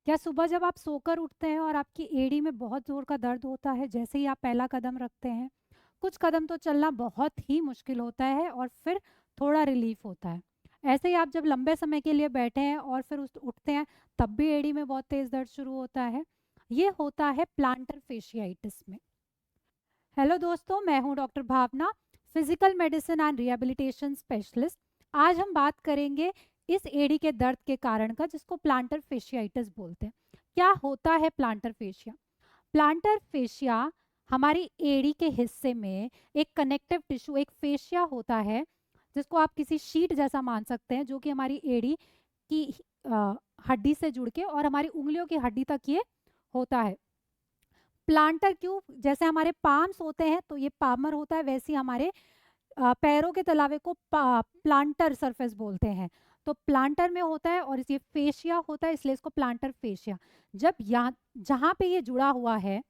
क्या सुबह जब आप सोकर उठते हैं और आपकी एड़ी में बहुत ज़ोर का दर्द होता है जैसे ही आप पहला कदम रखते हैं? कुछ कदम तो चलना बहुत ही मुश्किल होता है और फिर थोड़ा रिलीफ होता है। ऐसे ही आप जब लंबे समय के लिए बैठे हैं और फिर उठते हैं तब भी एड़ी में बहुत तेज़ दर्द शुरू होता है। ये होता है प्लांटर फेशियाइटिस में। हेलो दोस्तों, मैं हूं doctor Bhavna, physical medicine and rehabilitation specialist. आज हम बात करेंगे इस एड़ी के दर्द के कारण का जिसको प्लांटर फेशियाइटिस बोलते हैं। क्या होता है प्लांटर फेशिया? प्लांटर फेशिया हमारी एड़ी के हिस्से में एक कनेक्टिव टिश्यू, एक फेशिया होता है जिसको आप किसी शीट जैसा मान सकते हैं, जो कि हमारी एड़ी की अ, हड्डी से जुड़ के और हमारी उंगलियों की हड्डी तक ये होता है। प्लांटर क्यों? जैसे हमारे पाम्स होते हैं तो ये पामर होता है, वैसे ही हमारे पैरों के तलावे को प्लांटर सरफेस बोलते हैं। तो प्लांटर में होता है और ये फेशिया होता है, इसलिए इसको प्लांटर फेशिया। जब यहाँ जहाँ पे ये जुड़ा हुआ है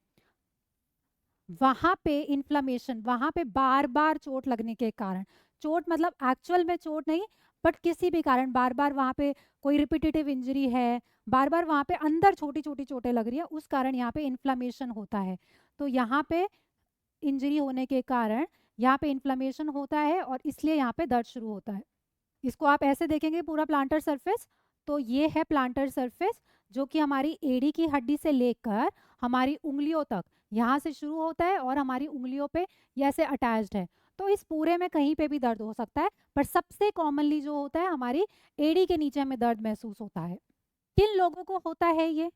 वहां पे इन्फ्लामेशन, वहां पे बार बार चोट लगने के कारण, चोट मतलब एक्चुअल में चोट नहीं, बट किसी भी कारण बार बार वहां पे कोई रिपीटेटिव इंजरी है, बार बार वहां पे अंदर छोटी छोटी चोटें लग रही है, उस कारण यहाँ पे इन्फ्लामेशन होता है। तो यहाँ पे इंजरी होने के कारण यहाँ पे इन्फ्लामेशन होता है और इसलिए यहाँ पे दर्द शुरू होता है। इसको आप ऐसे देखेंगे पूरा प्लांटर सरफेस, तो ये है प्लांटर सरफेस जो कि हमारी एड़ी की हड्डी से लेकर हमारी उंगलियों तक यहाँ से शुरू होता है और हमारी उंगलियों पे ये ऐसे अटैच्ड है। तो इस पूरे में कहीं पे भी दर्द हो सकता है, पर सबसे कॉमनली जो होता है हमारी एड़ी के नीचे हमें दर्द महसूस होता है। किन लोगों को होता है ये?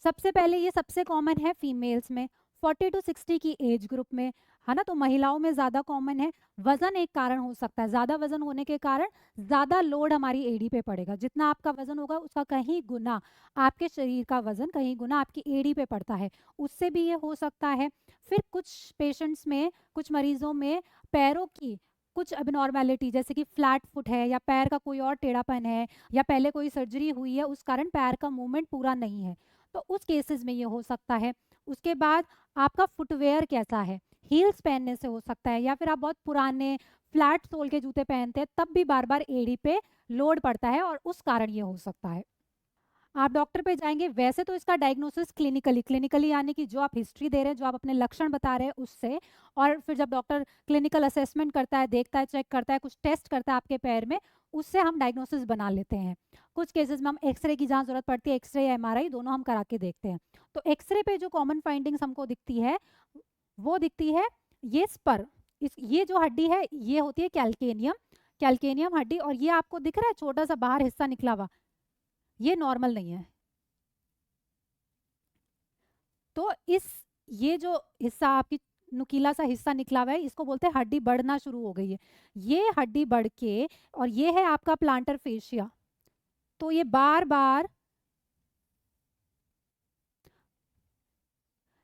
सबसे पहले ये सबसे कॉमन है फीमेल्स में, 40 टू 60 की एज ग्रुप में, है ना। तो महिलाओं में ज़्यादा कॉमन है। वज़न एक कारण हो सकता है, ज़्यादा वज़न होने के कारण ज़्यादा लोड हमारी एड़ी पे पड़ेगा। जितना आपका वज़न होगा उसका कहीं गुना, आपके शरीर का वज़न कहीं गुना आपकी एड़ी पे पड़ता है, उससे भी ये हो सकता है। फिर कुछ पेशेंट्स में, कुछ मरीज़ों में पैरों की कुछ अबनॉर्मैलिटी, जैसे कि फ्लैट फुट है या पैर का कोई और टेढ़ापन है या पहले कोई सर्जरी हुई है उस कारण पैर का मूवमेंट पूरा नहीं है, तो उस केसेस में ये हो सकता है। उसके बाद आपका फुटवेयर कैसा है? हील्स पहनने से हो सकता है, या फिर आप बहुत पुराने फ्लैट सोल के जूते पहनते हैं तब भी बार बार एड़ी पे लोड पड़ता है और उस कारण ये हो सकता है। आप डॉक्टर पे जाएंगे, वैसे तो इसका डायग्नोसिस क्लिनिकली क्लिनिकली यानी कि जो आप हिस्ट्री दे रहे हैं, जो आप अपने लक्षण बता रहे हैं उससे, और फिर जब डॉक्टर क्लिनिकल असेसमेंट करता है, देखता है, चेक करता है, कुछ टेस्ट करता है आपके पैर में, उससे हम डायग्नोसिस बना लेते हैं। कुछ केसेस में हम एक्सरे की जहाँ जरूरत पड़ती है, एक्सरे या एमआरआई दोनों हम करा के देखते हैं। तो एक्सरे पे जो कॉमन फाइंडिंग्स हमको दिखती है वो दिखती है ये स्पर, ये जो हड्डी है ये होती है कैल्केनियम, कैल्केनियम हड्डी, और ये आपको दिख रहा है छोटा सा बाहर हिस्सा निकला हुआ, ये नॉर्मल नहीं है। तो इस ये जो हिस्सा आपकी नुकीला सा हिस्सा निकला हुआ है, इसको बोलते हैं हड्डी बढ़ना शुरू हो गई है। ये हड्डी बढ़ के, और ये है आपका प्लांटर फेशिया, तो ये बार बार,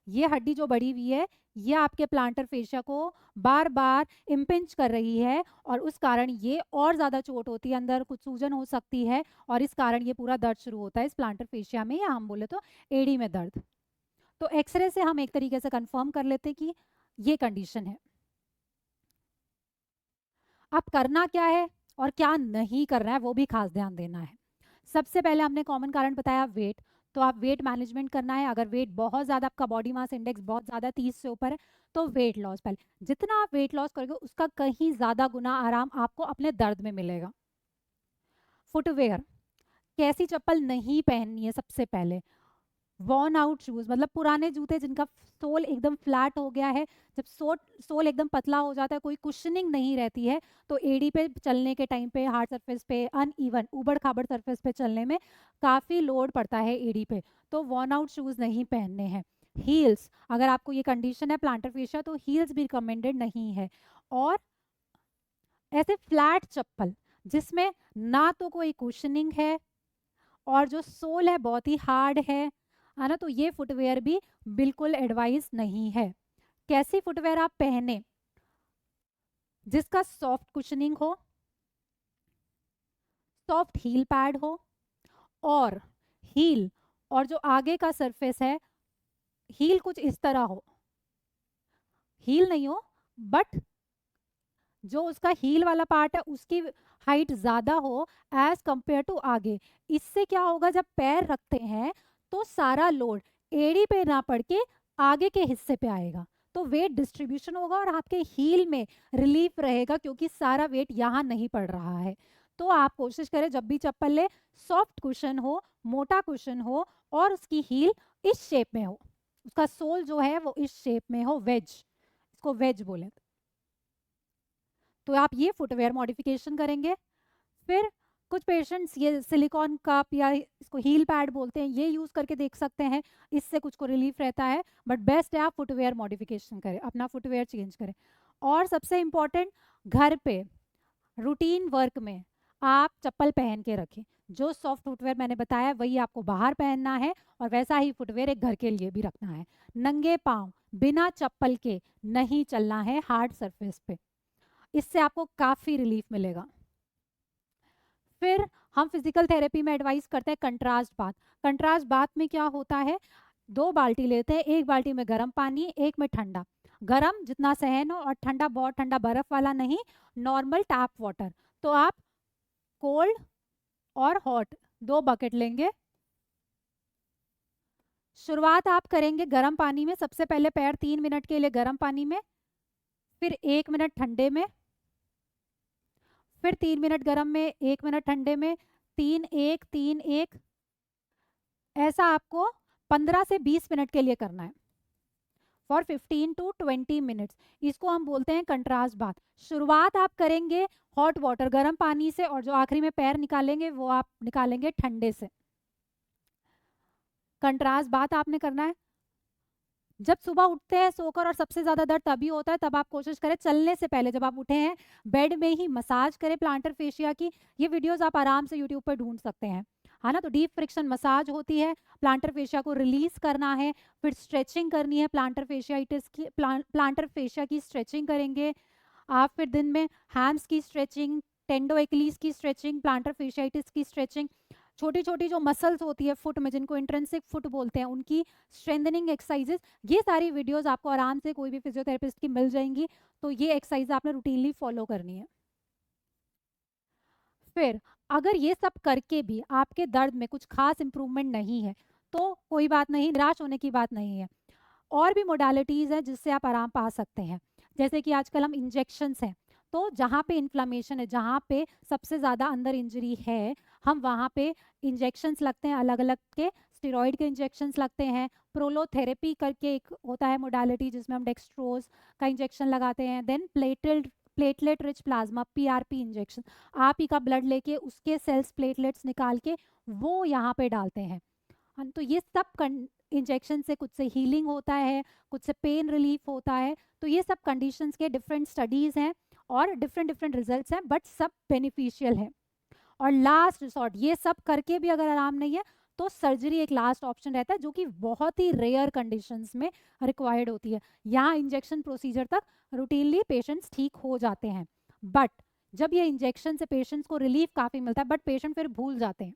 ये हड्डी जो बढ़ी हुई है ये आपके प्लांटर फेशिया को बार बार इम्पिंच कर रही है और उस कारण ये और ज़्यादा चोट होती है, अंदर कुछ सूजन हो सकती है और इस कारण ये पूरा दर्द शुरू होता है इस प्लांटर फेशिया में, या हम बोले तो एड़ी में दर्द। तो एक्सरे से हम एक तरीके से कंफर्म कर लेते हैं कि ये कंडीशन है। अब करना क्या है और क्या नहीं करना है वो भी खास ध्यान देना है। सबसे पहले हमने कॉमन कारण बताया वेट, तो आप वेट मैनेजमेंट करना है। अगर वेट बहुत ज़्यादा, आपका बॉडी मास इंडेक्स बहुत ज़्यादा 30 से ऊपर है, तो वेट लॉस पहले, जितना आप वेट लॉस करोगे उसका कहीं ज़्यादा गुना आराम आपको अपने दर्द में मिलेगा। फुटवेयर, कैसी चप्पल नहीं पहननी है? सबसे पहले वॉर्न आउट शूज, मतलब पुराने जूते जिनका सोल एकदम फ्लैट हो गया है। जब सोल एकदम पतला हो जाता है, कोई कुशनिंग नहीं रहती है, तो एड़ी पे चलने के टाइम पे, हार्ड सरफेस पे, अनइवन ऊबड़ खाबड़ सरफेस पे चलने में काफ़ी लोड पड़ता है एड़ी पे, तो वॉर्न आउट शूज नहीं पहनने हैं। हील्स, अगर आपको ये कंडीशन है प्लांटर फेशिया, तो हील्स भी रिकमेंडेड नहीं है। और ऐसे फ्लैट चप्पल जिसमें ना तो कोई कुशनिंग है और जो सोल है बहुत ही हार्ड है ना, तो ये फुटवेयर भी बिल्कुल एडवाइस नहीं है। कैसी फुटवेयर आप पहने? जिसका सॉफ्ट कुशनिंग हो, सॉफ्ट हील पैड हो, और हील और जो आगे का सरफेस है, हील कुछ इस तरह हो, हील नहीं हो बट जो उसका हील वाला पार्ट है उसकी हाइट ज़्यादा हो एज कंपेयर टू आगे। इससे क्या होगा, जब पैर रखते हैं तो सारा लोड एड़ी पे ना पड़ के आगे के हिस्से पे आएगा, तो वेट डिस्ट्रीब्यूशन होगा और आपके हील में रिलीफ रहेगा क्योंकि सारा वेट यहाँ नहीं पड़ रहा है। तो आप कोशिश करें जब भी चप्पल ले, सॉफ्ट कुशन हो, मोटा कुशन हो और उसकी हील इस शेप में हो, उसका सोल जो है वो इस शेप में हो, वेज, इसको वेज बोले। तो आप ये फुटवेयर मॉडिफिकेशन करेंगे। फिर कुछ पेशेंट्स ये सिलिकॉन कप या इसको हील पैड बोलते हैं, ये यूज़ करके देख सकते हैं, इससे कुछ को रिलीफ रहता है। बट बेस्ट है आप फुटवेयर मॉडिफिकेशन करें, अपना फुटवेयर चेंज करें। और सबसे इम्पॉर्टेंट, घर पे रूटीन वर्क में आप चप्पल पहन के रखें। जो सॉफ्ट फुटवेयर मैंने बताया वही आपको बाहर पहनना है और वैसा ही फुटवेयर एक घर के लिए भी रखना है। नंगे पाँव बिना चप्पल के नहीं चलना है हार्ड सरफेस पे, इससे आपको काफ़ी रिलीफ मिलेगा। फिर हम फिजिकल थेरेपी में एडवाइस करते हैं कंट्रास्ट बाथ। कंट्रास्ट बाथ में क्या होता है, 2 बाल्टी लेते हैं, एक बाल्टी में गर्म पानी, एक में ठंडा। गर्म जितना सहन हो और ठंडा बहुत ठंडा बर्फ वाला नहीं, नॉर्मल टैप वाटर। तो आप कोल्ड और हॉट 2 बकेट लेंगे। शुरुआत आप करेंगे गर्म पानी में, सबसे पहले पैर 3 मिनट के लिए गर्म पानी में, फिर 1 मिनट ठंडे में, फिर 3 मिनट गर्म में, 1 मिनट ठंडे में, 3-1-3-1। ऐसा आपको 15 से 20 मिनट के लिए करना है, फॉर 15 to 20 मिनट्स। इसको हम बोलते हैं कंट्रास्ट बाथ। शुरुआत आप करेंगे हॉट वाटर गर्म पानी से और जो आखिरी में पैर निकालेंगे वो आप निकालेंगे ठंडे से। कंट्रास्ट बाथ आपने करना है। जब सुबह उठते हैं सोकर और सबसे ज़्यादा दर्द तभी होता है, तब आप कोशिश करें चलने से पहले जब आप उठे हैं बेड में ही मसाज करें प्लांटर फेशिया की। ये वीडियोस आप आराम से यूट्यूब पर ढूंढ सकते हैं, है ना। तो डीप फ्रिक्शन मसाज होती है, प्लांटर फेशिया को रिलीज करना है, फिर स्ट्रेचिंग करनी है, प्लांटर फेशियाइटिस की प्लांटर फेशिया की स्ट्रेचिंग करेंगे आप। फिर दिन में हैम्स की स्ट्रेचिंग, टेंडो एक्लीज की स्ट्रेचिंग, प्लांटर फेशियाइटिस की स्ट्रेचिंग, छोटी छोटी जो मसल्स होती है फुट में जिनको इंट्रेंसिक फुट बोलते हैं उनकी स्ट्रेंथनिंग एक्सरसाइजेस। ये सारी वीडियोस आपको आराम से कोई भी फिजियोथेरेपिस्ट की मिल जाएंगी। तो ये एक्सरसाइज आपने रूटीनली फॉलो करनी है। फिर अगर ये सब करके भी आपके दर्द में कुछ खास इंप्रूवमेंट नहीं है तो कोई बात नहीं, निराश होने की बात नहीं है। और भी मोडालिटीज़ हैं जिससे आप आराम पा सकते हैं, जैसे कि आजकल हम इंजेक्शंस हैं, तो जहाँ पे इन्फ्लामेशन है, जहाँ पे सबसे ज़्यादा अंदर इंजरी है, हम वहाँ पे इंजेक्शंस लगते हैं, अलग अलग के स्टेरॉइड के इंजेक्शंस लगते हैं। प्रोलोथेरेपी करके एक होता है मोडालिटी जिसमें हम डेक्सट्रोज का इंजेक्शन लगाते हैं। Then platelet rich plasma PRP injection, आप ही का ब्लड लेके उसके सेल्स प्लेटलेट्स निकाल के वो यहाँ पे डालते हैं। तो ये सब इंजेक्शन से कुछ से हीलिंग होता है, कुछ से पेन रिलीफ होता है। तो ये सब कंडीशंस के डिफरेंट स्टडीज़ हैं और डिफरेंट डिफरेंट रिजल्ट्स हैं, बट सब बेनिफिशियल है। और लास्ट रिसॉर्ट ये सब करके भी अगर आराम नहीं है तो सर्जरी एक लास्ट ऑप्शन रहता है, जो कि बहुत ही रेयर कंडीशंस में रिक्वायर्ड होती है। यहाँ इंजेक्शन प्रोसीजर तक रूटीनली पेशेंट्स ठीक हो जाते हैं, बट जब ये इंजेक्शन से पेशेंट्स को रिलीफ काफ़ी मिलता है, बट पेशेंट फिर भूल जाते हैं,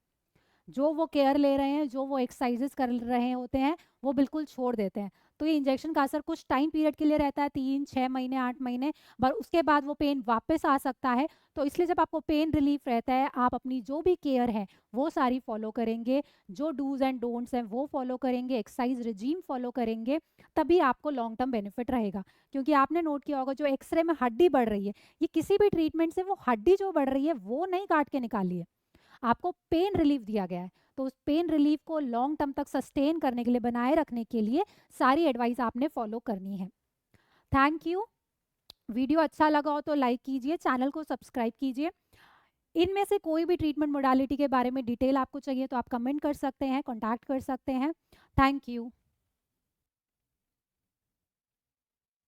जो वो केयर ले रहे हैं, जो वो एक्सरसाइजेस कर रहे होते हैं, वो बिल्कुल छोड़ देते हैं। तो ये इंजेक्शन का असर कुछ टाइम पीरियड के लिए रहता है, 3-6 महीने 8 महीने, पर उसके बाद वो पेन वापस आ सकता है। तो इसलिए जब आपको पेन रिलीफ रहता है, आप अपनी जो भी केयर है वो सारी फॉलो करेंगे, जो डूज एंड डोंट्स हैं वो फॉलो करेंगे, एक्सरसाइज रिजीम फॉलो करेंगे, तभी आपको लॉन्ग टर्म बेनिफिट रहेगा। क्योंकि आपने नोट किया होगा जो एक्सरे में हड्डी बढ़ रही है, ये किसी भी ट्रीटमेंट से वो हड्डी जो बढ़ रही है वो नहीं काट के निकाली है, आपको पेन रिलीफ दिया गया है। तो उस पेन रिलीफ को लॉन्ग टर्म तक सस्टेन करने के लिए, बनाए रखने के लिए सारी एडवाइस आपने फॉलो करनी है। Thank you. वीडियो अच्छा लगा हो तो लाइक कीजिए, चैनल को सब्सक्राइब कीजिए। इनमें से कोई भी ट्रीटमेंट मोडालिटी के बारे में डिटेल आपको चाहिए तो आप कमेंट कर सकते हैं, कॉन्टैक्ट कर सकते हैं। Thank you.